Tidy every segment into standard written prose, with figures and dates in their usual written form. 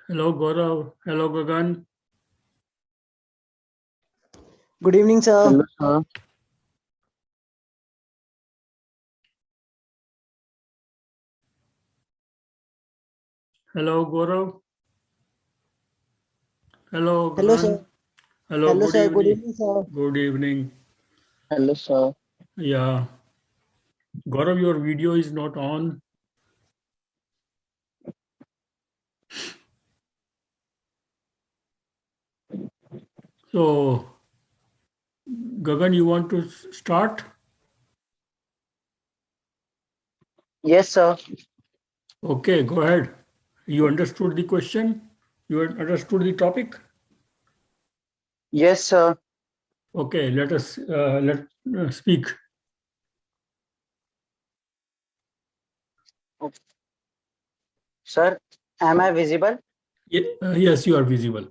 Hello Gaurav. Hello Gagan. Good evening, sir. Hello, sir. Hello Gaurav. Hello Hello, sir. Gagan. Hello, Hello, good sir. Good evening. evening, sir. Good evening. Hello, sir. Yeah. Gaurav, your video is not on. So, Gagan, you want to start? Yes, sir. Okay, go ahead. You understood the question? You understood the topic? Yes, sir. Okay, let us let speak. Sir, am I visible? Yes, you are visible.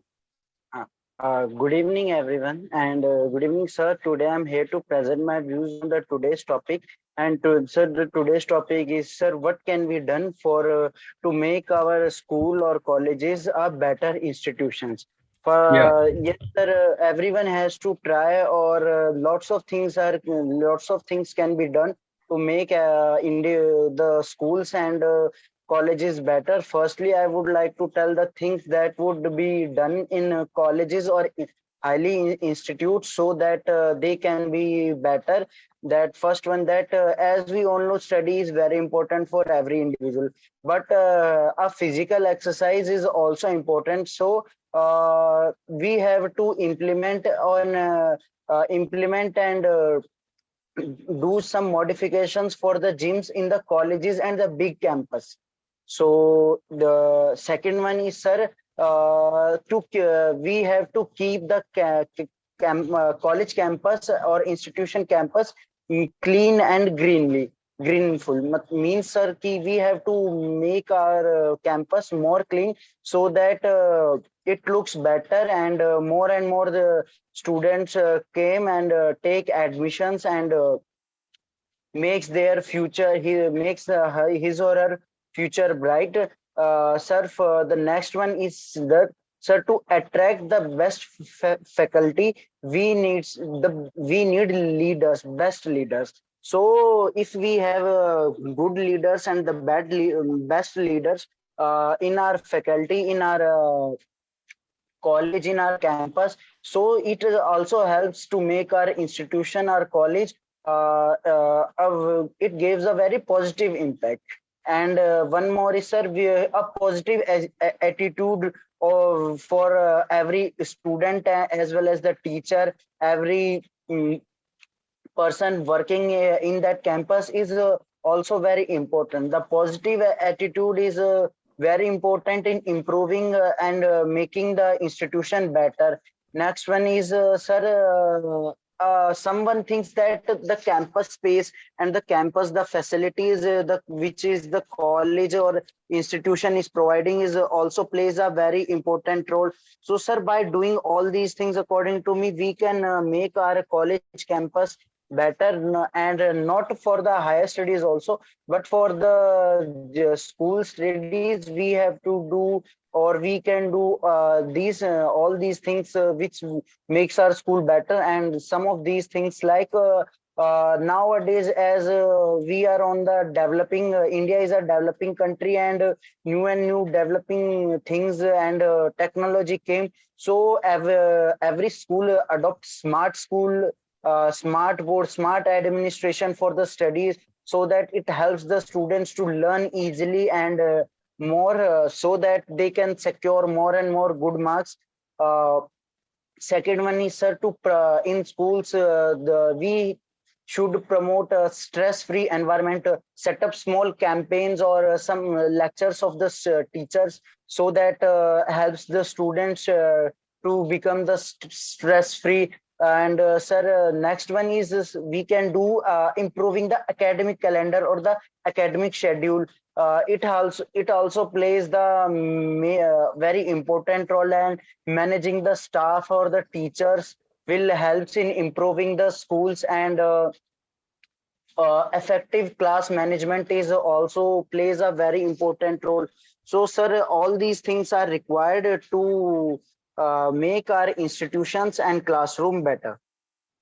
Uh, Good evening, everyone, and good evening, sir. Today I'm here to present my views on the today's topic. And sir, the today's topic is, sir, what can be done for to make our school or colleges a better institutions? Yeah. Yes, sir. Everyone has to try, or lots of things can be done to make India the schools and colleges better. Firstly, I would like to tell the things that would be done in colleges or highly institutes so that they can be better. That first one, that as we all know, study is very important for every individual, but a physical exercise is also important. So we have to implement and do some modifications for the gyms in the colleges and the big campus. So the second one is, sir, we have to keep the college campus or institution campus clean and greenful. Means, sir, ki we have to make our campus more clean so that it looks better, and more the students came and take admissions and makes their future, he makes his or her future bright. Sir, for the next one is that, sir, to attract the best faculty, we need leaders, best leaders. So if we have good leaders and the best leaders in our faculty, in our college, in our campus, so it also helps to make our institution, our college, it gives a very positive impact. And one more is, sir, a positive attitude for every student, as well as the teacher, every person working in that campus is also very important. The positive attitude is very important in improving and making the institution better. Next one is, sir, someone thinks that the campus space and the campus, the facilities, the which is the college or institution is providing, is also plays a very important role. So, sir, by doing all these things, according to me, we can make our college campus better, and not for the higher studies also, but for the school studies, we have to do, or we can do these all these things which makes our school better. And some of these things, like nowadays, as we are on the developing, India is a developing country, and new developing things and technology came. So every school adopt smart school, smart board, smart administration for the studies, so that it helps the students to learn easily and more, so that they can secure more and more good marks. Uh, Second one is, sir, to in schools, we should promote a stress-free environment, set up small campaigns or some lectures of the teachers, so that helps the students to become the stress-free. And sir, next one is we can do improving the academic calendar or the academic schedule. It also plays the very important role, and managing the staff or the teachers will helps in improving the schools and effective class management is also plays a very important role. So, sir, all these things are required to make our institutions and classroom better.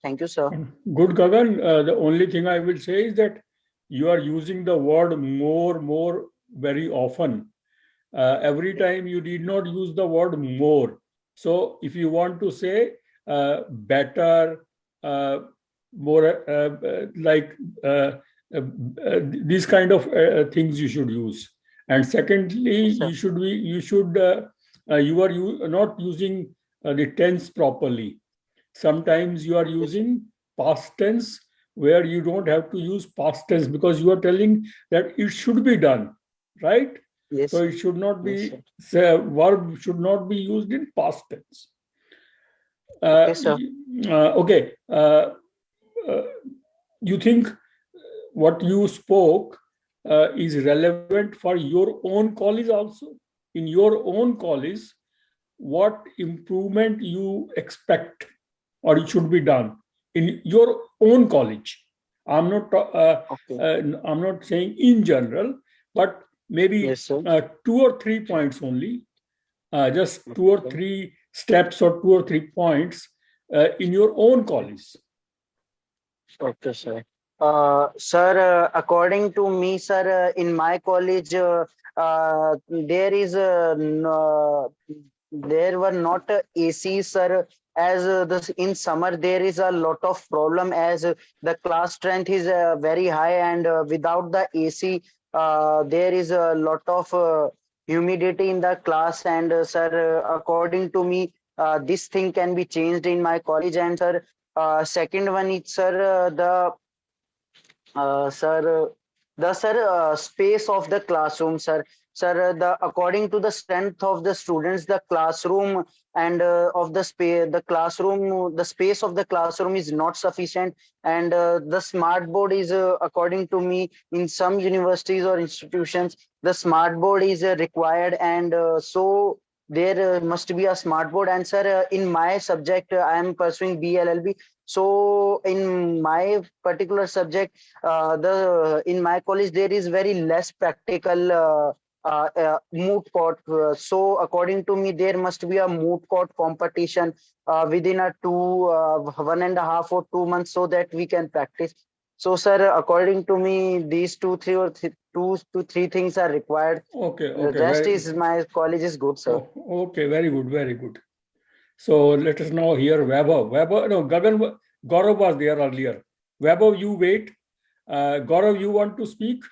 Thank you, sir. Good, Gagan. The only thing I will say is that you are using the word more very often. Every time you did not use the word more. So if you want to say better, uh, more like these kind of things you should use. And secondly, Yes, sir. you are not using the tense properly. Sometimes you are Yes, using past tense where you don't have to use past tense because you are telling that it should be done, right? So yes, it should not yes, be, sir. verb should not be used in past tense. Uh, Okay, sir. okay. Uh, you think what you spoke is relevant for your own college also? In your own college, what improvement you expect or it should be done in your own college? I'm not Okay. I'm not saying in general, but maybe Yes, sir. 2 or 3 points only, just two Okay, or sir. three steps or 2 or 3 points in your own college. Okay, sir. Sir, according to me, sir, in my college, there is there were not AC, sir. As this in summer, there is a lot of problem as the class strength is very high, and without the AC, there is a lot of humidity in the class. And sir, according to me, this thing can be changed in my college. And sir, second one is sir, sir, the sir space of the classroom, sir. Sir, the according to the strength of the students, the classroom and of the space, the space of the classroom is not sufficient, and the smart board is, according to me, in some universities or institutions, the smart board is required, and so there must be a smart board. And sir, in my subject, I am pursuing BLLB. So in my particular subject, the in my college there is very less practical moot court. So according to me, there must be a moot court competition within a 1.5 or 2 months, so that we can practice. So sir, according to me, these two to three things are required. Okay, The okay, rest is my college is good, sir. oh, okay, very good, very good. So let us now hear Vaibhav. Vaibhav, no, Gagan, Gaurav was there earlier. Vaibhav, you wait. Gaurav, you want to speak?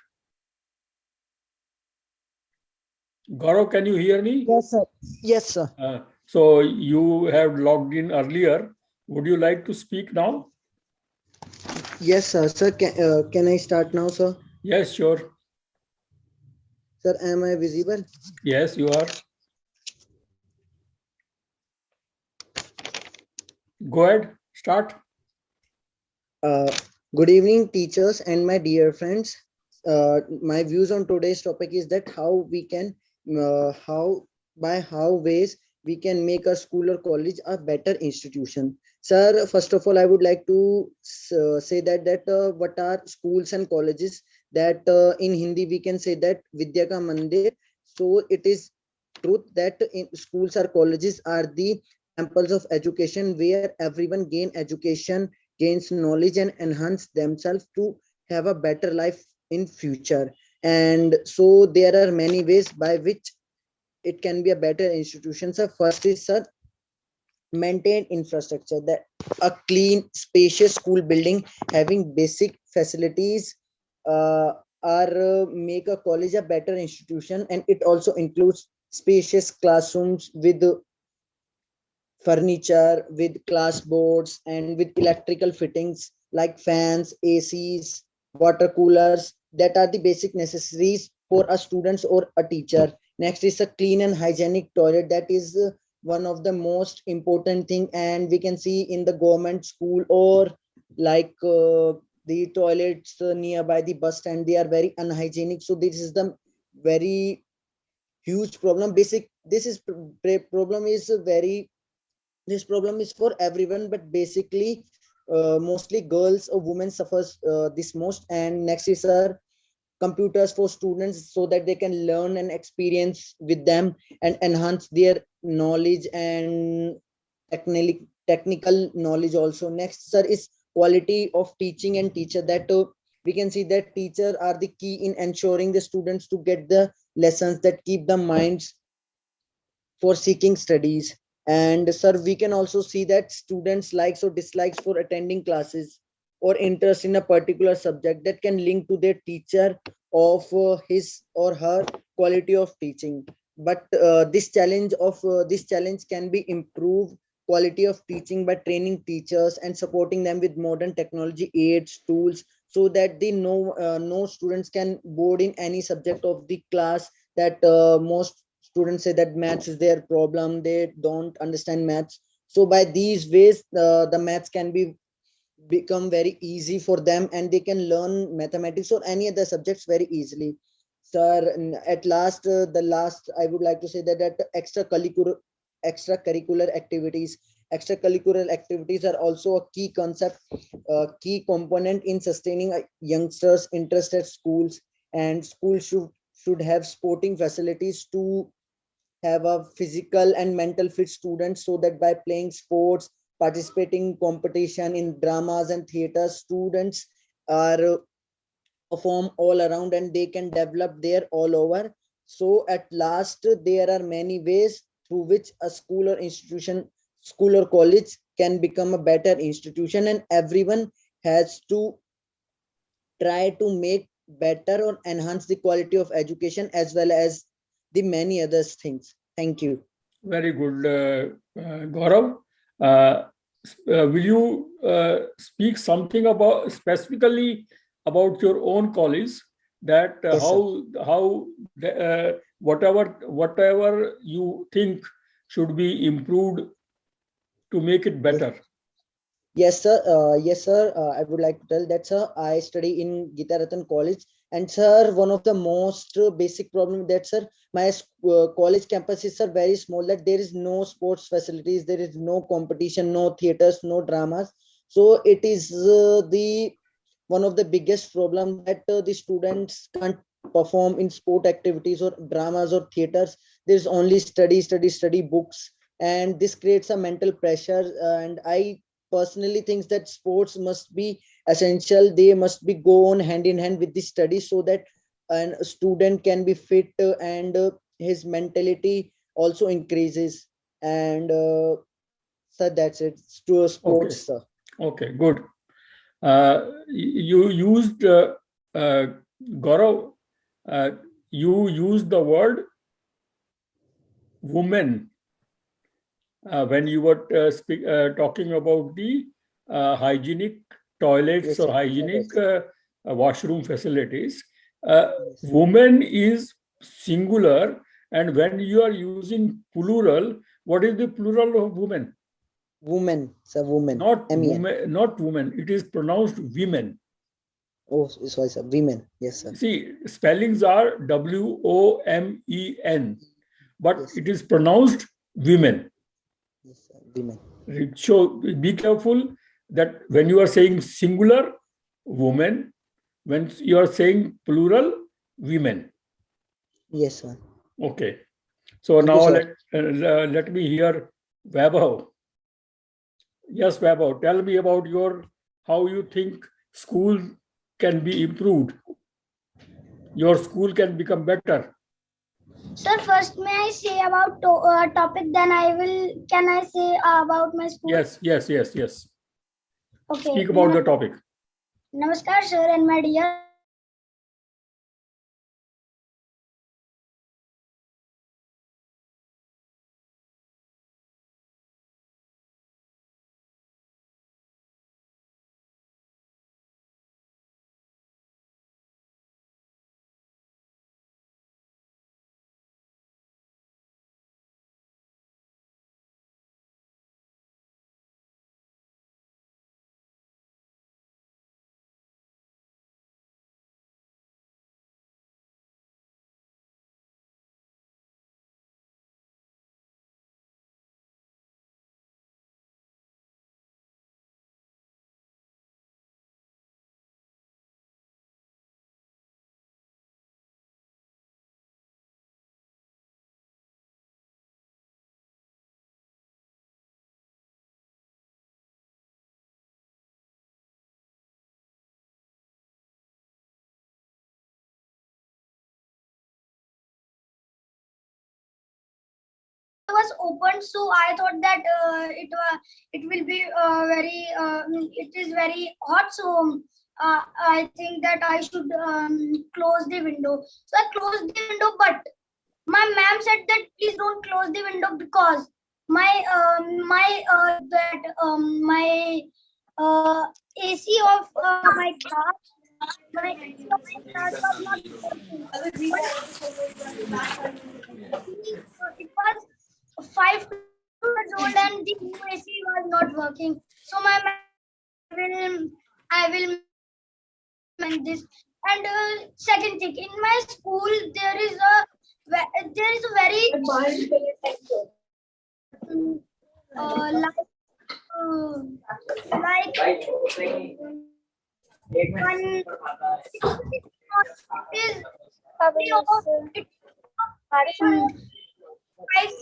Gaurav, can you hear me? Yes, sir. Yes, sir. So you have logged in earlier. Would you like to speak now? Yes, sir. Sir, can I start now, sir? Yes, sure. Sir, am I visible? Yes, you are. Go ahead, start. Uh, Good evening, teachers and my dear friends. My views on today's topic is that how we can, how ways we can make a school or college a better institution. Sir, first of all, I would like to say that what are schools and colleges? That in Hindi we can say that Vidya ka Mandir. So it is truth that in schools or colleges are the temples of education where everyone gain education, gains knowledge and enhance themselves to have a better life in future. And so there are many ways by which it can be a better institution. So first is, sir, maintain infrastructure, that a clean spacious school building having basic facilities uh, are make a college a better institution. And it also includes spacious classrooms with furniture, with class boards, and with electrical fittings like fans, ACs, water coolers, that are the basic necessaries for a students or a teacher. Next is a clean and hygienic toilet. That is one of the most important thing, and we can see in the government school or like the toilets nearby the bus stand, they are very unhygienic. So this is the very huge problem. Basic, this is problem is very, this problem is for everyone, but basically mostly girls or women suffers this most. And next is computers for students so that they can learn and experience with them and enhance their knowledge and technical knowledge also. Next sir is quality of teaching and teacher, that we can see that teachers are the key in ensuring the students to get the lessons that keep the minds for seeking studies. And sir, we can also see that students likes or dislikes for attending classes or interest in a particular subject that can link to their teacher of his or her quality of teaching. But this challenge can be improved quality of teaching by training teachers and supporting them with modern technology aids tools, so that the no students can board in any subject of the class. That most students say that maths is their problem, they don't understand maths. So by these ways the maths can be become very easy for them and they can learn mathematics or any other subjects very easily. Sir, at last the last I would like to say that extracurricular activities extracurricular activities are also a key concept, key component in sustaining a youngsters interest at schools. And schools should have sporting facilities to have a physical and mental fit students, so that by playing sports, participating in competition in dramas and theaters, students are perform all around and they can develop there all over. So at last there are many ways through which a school or college can become a better institution, and everyone has to try to make better or enhance the quality of education as well as the many other things. Thank you. Very good, Gaurav. Uh, will you speak something about specifically about your own college, that Yes, sir. how whatever you think should be improved to make it Yes. better? Yes, sir. Yes, sir. I would like to tell that, sir. I study in Gitaratan College, and sir, one of the most basic problem that, sir, my college campus is, sir, very small. That there is no sports facilities, there is no competition, no theaters, no dramas. So it is the one of the biggest problem that the students can't perform in sport activities or dramas or theaters. There's only study books, and this creates a mental pressure. And I personally thinks that sports must be essential, they must be go on hand in hand with the study, so that a student can be fit and his mentality also increases. And sir, that's it to Okay, sports, sir. okay, good. You used uh, Gaurav, uh, you used the word woman when you were talking about the hygienic toilets Yes, or sir. hygienic Yes, washroom facilities. Uh, yes, woman is singular, and when you are using plural, what is the plural of woman? woman, sir, woman, men. Not woman. It is pronounced women. Oh, sorry, sir, women. Yes, sir. See, spellings are WOMEN, but Yes, it is pronounced women. yes, sir, women. So be careful that when you are saying singular, woman, when you are saying plural, women. Yes, sir. Okay. So Thank you, now sir. let me hear Vaibhav. Yes, Vaibhav, tell me about your how you think school can be improved. Your school can become better. Sir, first may I say about topic, then I will, can I say about my school? Yes, yes, yes, yes. Okay. Speak about the topic. Namaskar, sir, and my dear was opened, so I thought that it will be very it is very hot, so I think that I should close the window. So I closed the window, but my ma'am said that please don't close the window because my AC of my class, my AC of my class was not working. But it was 5 years old and the new AC was not working. So my ma'am said that I will mend this. And second thing, in my school there is a very like one is it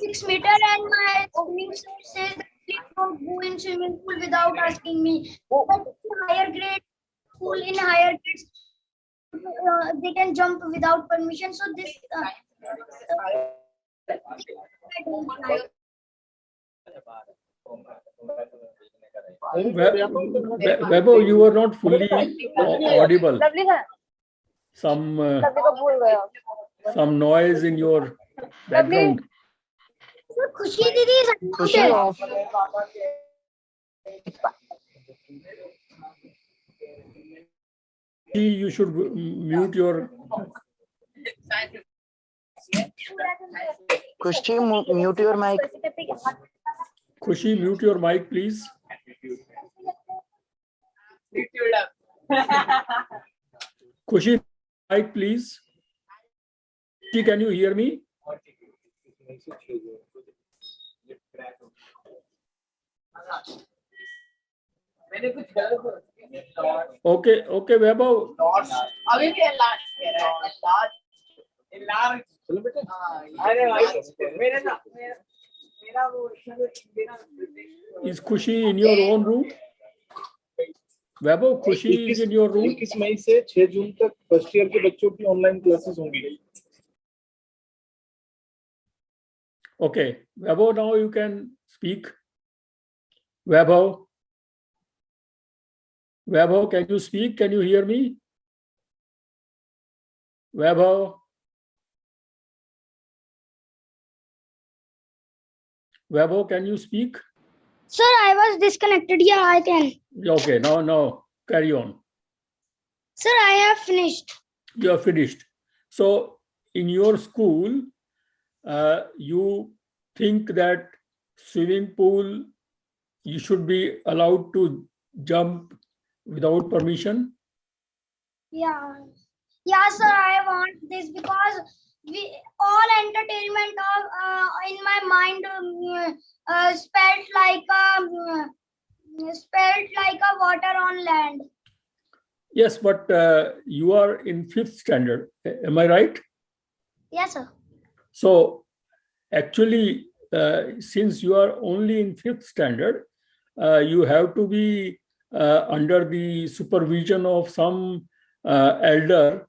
5-6 meter, and my swimming sir says that please don't go in swimming pool without asking me. But in higher grade school, in higher grades, they can jump without permission. So this I don't like. Webo, you were not fully audible. Some noise in your background. So Khushi Didi is Khushi unmuted. off. You should mute your. Khushi, mute your mic. Khushi, mute your mic, please. Khushi, mic, please. Khushi, can you hear me? Okay, okay, Vaibhav. Is Khushi in your own room? Vaibhav, Khushi is in your room? 21 मई से 6 जून तक first year के बच्चों की online classes होंगी. Okay, Vaibhav, now you can speak. Vaibhav, can you speak? Can you hear me? Vaibhav, can you speak? Sir, I was disconnected. Yeah, I can. Okay, now carry on. Sir, I have finished. You are finished. So, in your school, you think that swimming pool, you should be allowed to jump without permission? Yeah, sir, I want this because all entertainment of in my mind spelled like a water on land. Yes, but you are in 5th standard. Am I right? Yes, sir. So, actually, since you are only in 5th standard, you have to be under the supervision of some elder,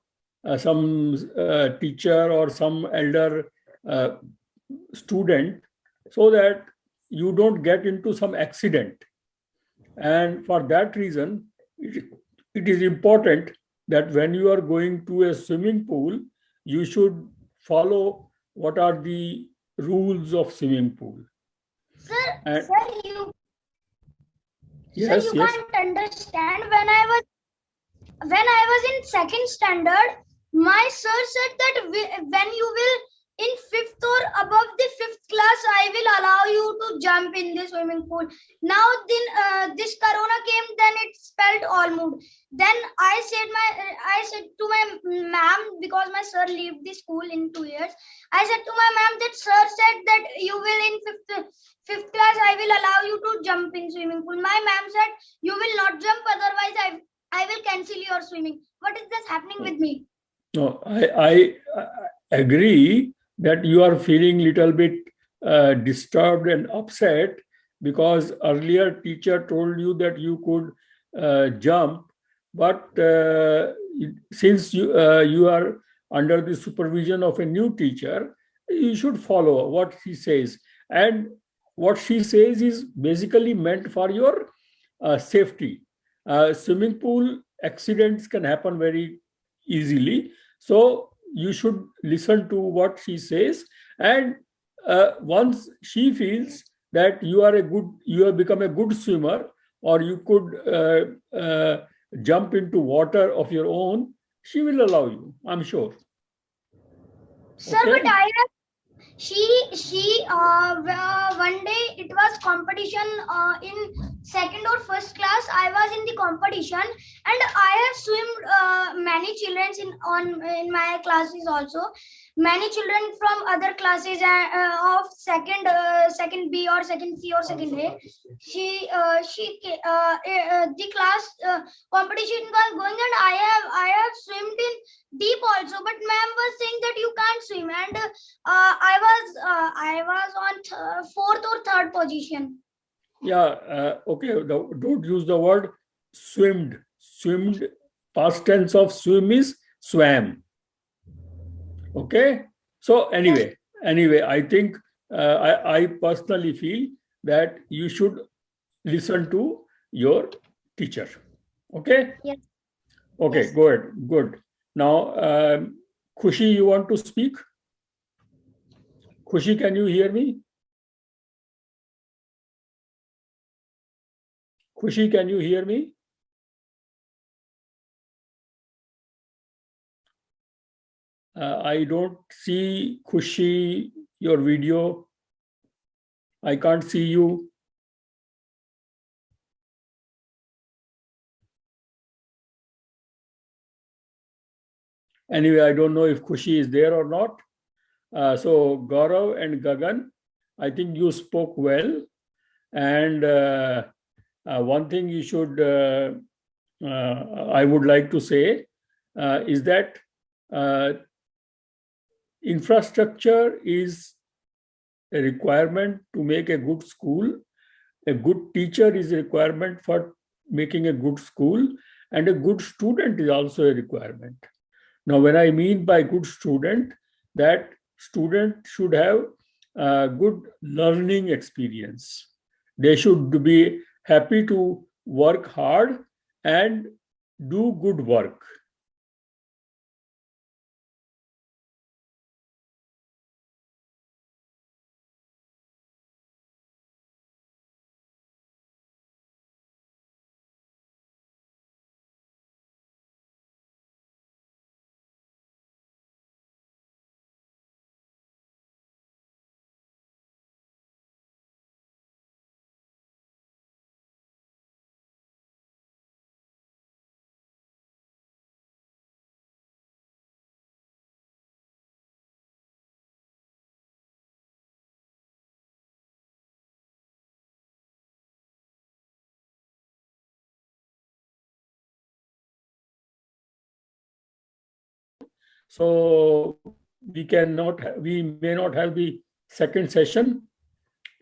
some teacher or some elder student, so that you don't get into some accident. And for that reason, it is important that when you are going to a swimming pool, you should follow what are the rules of swimming pool. Sir, you Yes, sir, you yes. can't understand. When I was in 2nd standard, my sir said that when you will in 5th or above the 5th class, I will allow you to jump in the swimming pool. Now then this corona came, then it spelled all mood. Then I said to my ma'am, because my sir left the school in 2 years. I said to my ma'am that sir said that you will in 5th class, I will allow you to jump in swimming pool. My ma'am said you will not jump, otherwise I will cancel your swimming. What is this happening with me? No, I agree that you are feeling little bit disturbed and upset because earlier teacher told you that you could jump, but since you are under the supervision of a new teacher, you should follow what he says. and what she says is basically meant for your safety. Swimming pool accidents can happen very easily, so you should listen to what she says, and once she feels that you have become a good swimmer, or you could jump into water of your own, she will allow you, I'm sure. Sir, but I have one day it was competition in second or first class. I was in the competition, and I have swim many children in my classes also. Many children from other classes of second B or second C or second A. The class competition was going, and I have swimmed in deep also, but ma'am was saying that you can't swim, and I was on fourth or third position. Yeah, okay. Don't use the word swimmed. Swimmed, past tense of swim is swam. Okay. So anyway, I think I personally feel that you should listen to your teacher. Okay. Yes. Okay. Yes. Go ahead. Good. Now, Khushi, you want to speak? Khushi, can you hear me? Khushi, can you hear me? I don't see Khushi, your video. I can't see you. Anyway, I don't know if Khushi is there or not. So Gaurav and Gagan, I think you spoke well. And one thing you should, I would like to say, is that infrastructure is a requirement to make a good school. A good teacher is a requirement for making a good school, and a good student is also a requirement. Now, when I mean by good student, that student should have a good learning experience. They should be happy to work hard and do good work. So we may not have the second session,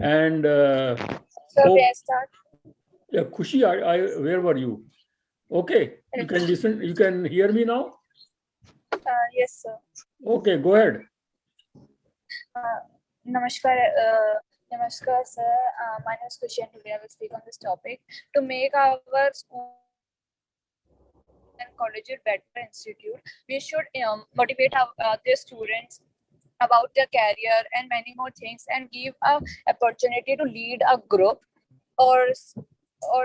and So may I start? yeah, Khushi, where were you? Okay, you can listen. You can hear me now. Yes, sir. Okay, go ahead. Namaskar, Namaskar, sir. My name is Khushi, and today I will speak on this topic to make our school and college a better institute. We should motivate their students about their career and many more things, and give a opportunity to lead a group or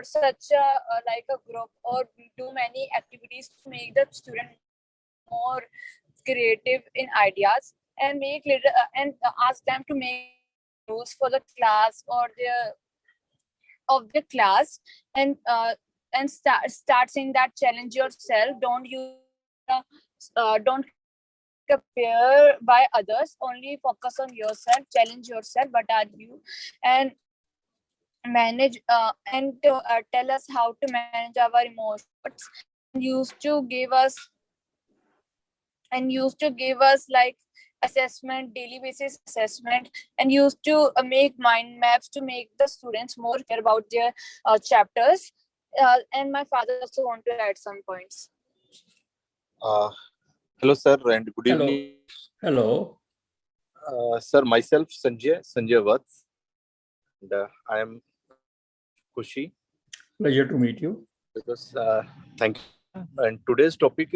such like a group, or do many activities to make the student more creative in ideas, and make leader ask them to make rules for the class or their of the class, and start saying that challenge yourself, don't use don't compare by others, only focus on yourself, challenge yourself, what are you, and manage and tell us how to manage our emotions, and used to give us like assessment, daily basis assessment, and used to make mind maps to make the students more care about their chapters, and my father also want to add some points. Hello, sir, and good Hello. evening. Hello. Sir, myself, Sanjay Vats. I am Kushi. Pleasure to meet you. Because thank you. And today's topic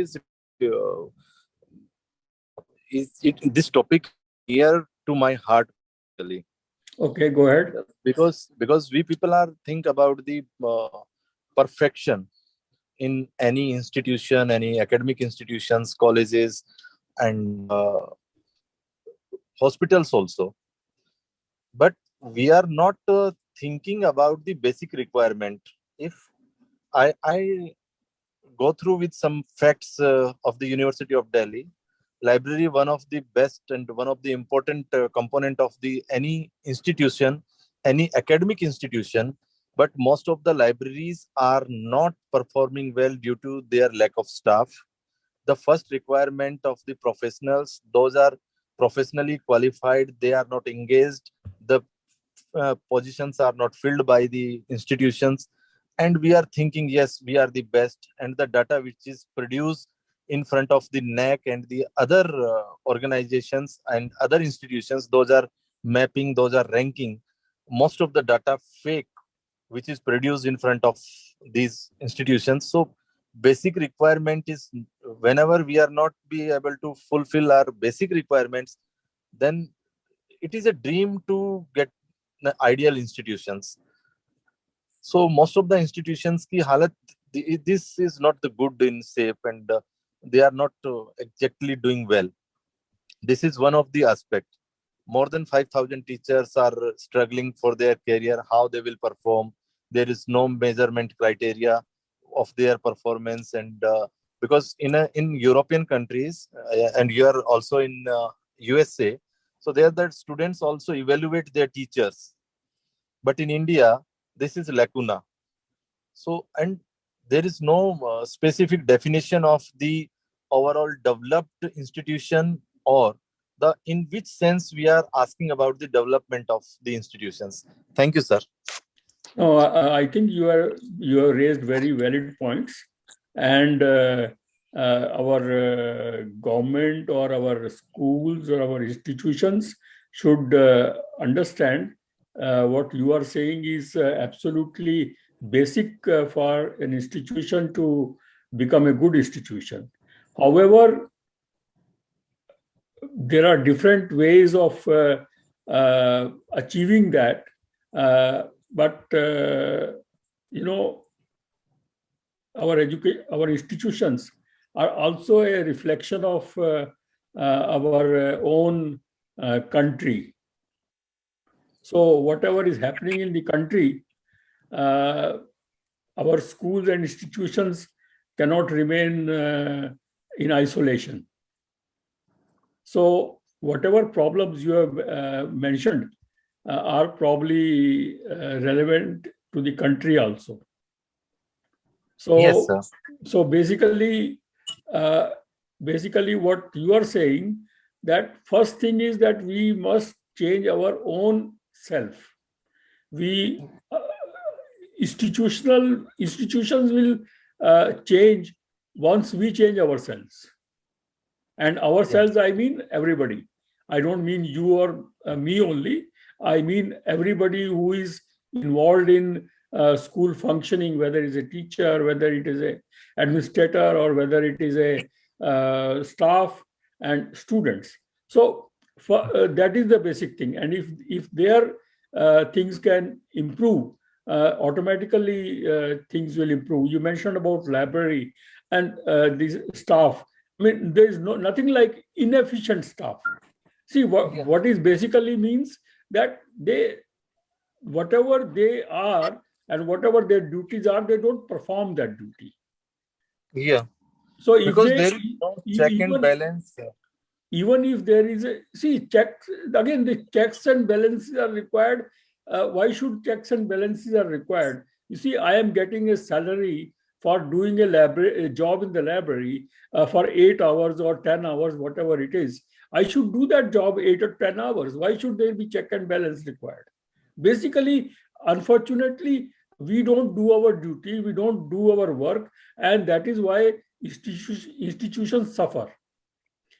this topic near to my heart really. Okay, go ahead. Because we people are think about the perfection in any institution, any academic institutions, colleges, and hospitals also. But we are not thinking about the basic requirement. If I go through with some facts of the University of Delhi, library one of the best and one of the important component of the any institution, any academic institution. But most of the libraries are not performing well due to their lack of staff. The first requirement of the professionals, those are professionally qualified, they are not engaged, the positions are not filled by the institutions, and we are thinking yes we are the best, and the data which is produced in front of the NAC and the other organizations and other institutions, those are mapping, those are ranking most of the data fake which is produced in front of these institutions. So basic requirement is, whenever we are not be able to fulfill our basic requirements, then it is a dream to get the ideal institutions. So most of the institutions ki halat, this is not the good in shape, and they are not exactly doing well. This is one of the aspect. More than 5,000 teachers are struggling for their career, how they will perform. There is no measurement criteria of their performance. And because in European countries, and you are also in USA, so there the students also evaluate their teachers. But in India, this is lacuna. So, and there is no specific definition of the overall developed institution, or the in which sense we are asking about the development of the institutions. Thank you, sir. No, I think you have raised very valid points, and our government or our schools or our institutions should understand what you are saying is absolutely basic for an institution to become a good institution. However, there are different ways of achieving that. But our institutions are also a reflection of our own country. So whatever is happening in the country, our schools and institutions cannot remain in isolation. So whatever problems you have mentioned are probably relevant to the country also. So, yes, sir. So basically what you are saying, that first thing is that we must change our own self. We institutions will change once we change ourselves. And ourselves, I mean everybody. I don't mean you or me only. I mean everybody who is involved in school functioning, whether it's a teacher, whether it is a administrator, or whether it is a staff and students. So that is the basic thing. And if their things can improve, automatically things will improve. You mentioned about library and these staff. I mean, there is nothing like inefficient staff. See, what is basically means that whatever they are and whatever their duties are, they don't perform that duty. Yeah. So if because there is no check and balance. Even if there is checks, again, the checks and balances are required. Why should checks and balances are required? You see, I am getting a salary for doing a job in the library for 8 hours or 10 hours, whatever it is. I should do that job 8 or 10 hours. Why should there be check and balance required? Basically, unfortunately, we don't do our duty, we don't do our work, and that is why institutions suffer.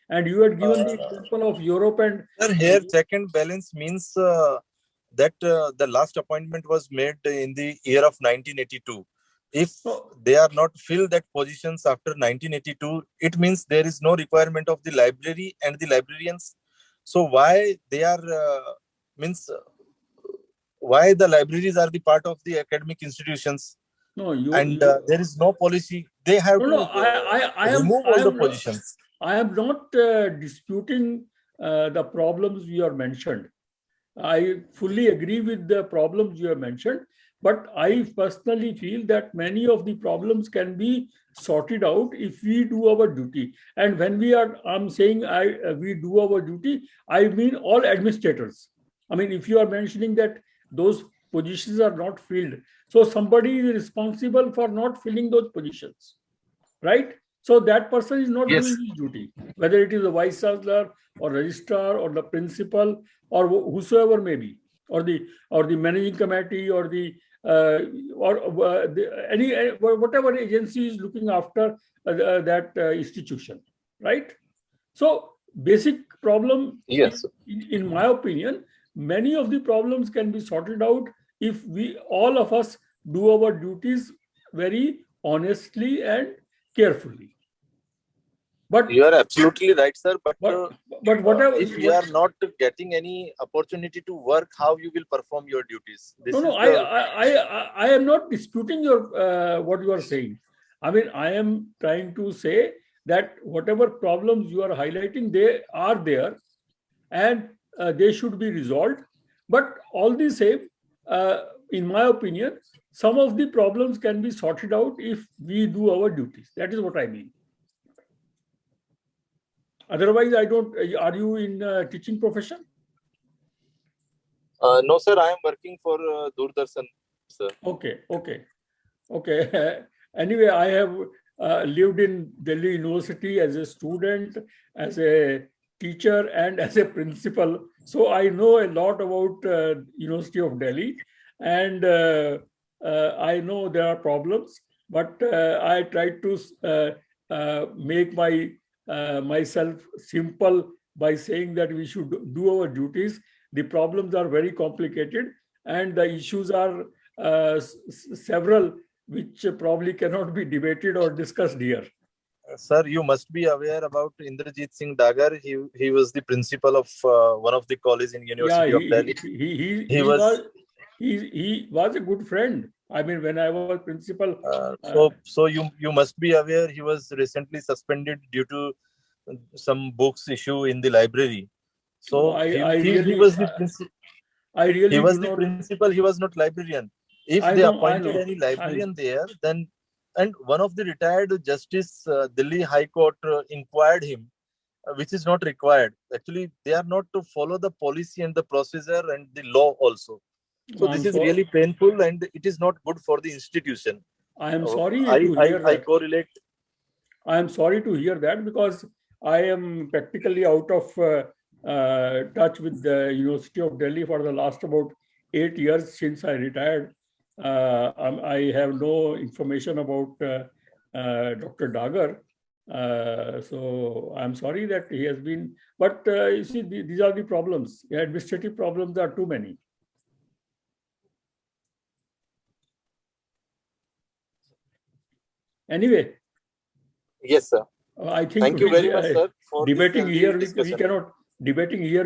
And you had given the example of Europe and... Sir, here check and balance means that the last appointment was made in the year of 1982. If they are not filled that positions after 1982, it means there is no requirement of the library and the librarians. So why they are means why the libraries are the part of the academic institutions? No, And there is no policy. They have to remove all the positions. I am not disputing the problems you have mentioned. I fully agree with the problems you have mentioned, but I personally feel that many of the problems can be sorted out if we do our duty. And when I'm saying we do our duty, I mean all administrators. I mean, if you are mentioning that those positions are not filled, so somebody is responsible for not filling those positions, right? So that person is not doing his duty, whether it is the vice chancellor or registrar or the principal or whosoever may be, or the managing committee or any whatever agency is looking after that institution, right? So basic problem, Yes. in my opinion, many of the problems can be sorted out if we all of us do our duties very honestly and carefully. But you are absolutely right, sir. But whatever, if you are not getting any opportunity to work, how you will perform your duties? I am not disputing your what you are saying. I mean, I am trying to say that whatever problems you are highlighting, they are there, and they should be resolved. But all the same, in my opinion, some of the problems can be sorted out if we do our duties. That is what I mean. Otherwise, I don't. Are you in teaching profession? No, sir. I am working for Doordarshan, sir. Okay. Anyway, I have lived in Delhi University as a student, as a teacher, and as a principal. So I know a lot about University of Delhi, and I know there are problems, but I try to make myself simple by saying that we should do our duties. The problems are very complicated, and the issues are several, which probably cannot be debated or discussed here. Sir, you must be aware about Indrajit Singh Dagar. He was the principal of one of the colleges in University of Delhi. He was a good friend. I mean, when I was principal. So you must be aware he was recently suspended due to some books issue in the library. So he was the principal. He was the principal. He was not librarian. If they appointed any librarian there, then, and one of the retired justice Delhi High Court inquired him, which is not required. Actually, they are not to follow the policy and the procedure and the law also. So this is really painful, and it is not good for the institution. I am sorry to hear that. I correlate. I am sorry to hear that, because I am practically out of touch with the University of Delhi for the last about 8 years since I retired. I have no information about Dr. Dagar. So I'm sorry that he has been, but you see, these are the problems. The administrative problems are too many. Anyway. Yes, sir. I think thank you very much, sir. Debating here,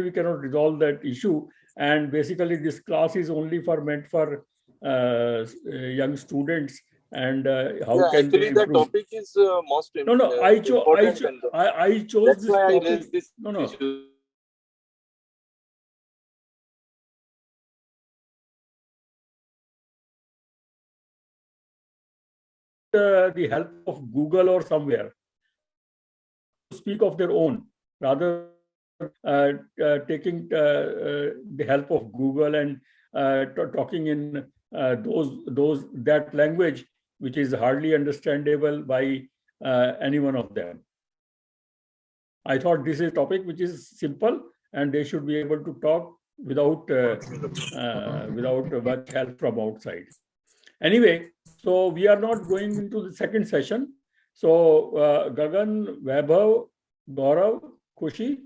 we cannot resolve that issue. And basically, this class is only meant for young students. And how can actually they improve? The topic is most important. No, I chose that's this why topic. I raised this issue. The help of Google or somewhere to speak of their own, rather taking the help of Google and talking in that language which is hardly understandable by any one of them. I thought this is a topic which is simple, and they should be able to talk without much help from outside. Anyway, so we are not going into the second session. So Gagan, Vaibhav, Gaurav, Khushi,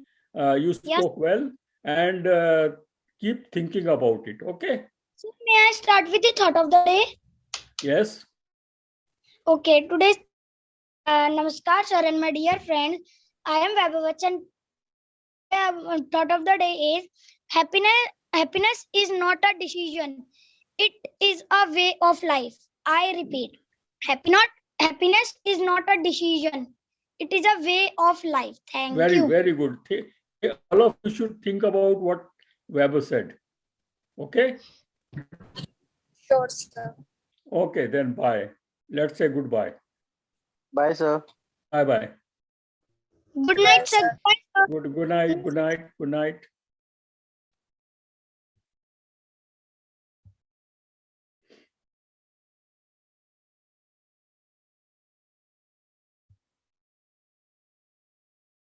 you spoke well, and keep thinking about it. Okay? So may I start with the thought of the day? Yes. Okay, today's Namaskar, sir, and my dear friends. I am Vaibhavachan. Thought of the day is happiness. Happiness is not a decision; it is a way of life. I repeat, happiness is not a decision; it is a way of life. Thank Very, you. very good. All of you should think about what Weber said. Okay? Sure, sir. Okay, then bye. Let's say goodbye. Bye, sir. Bye bye. Good Bye, night, sir. sir. Goodbye, sir. Good night, good night, good night.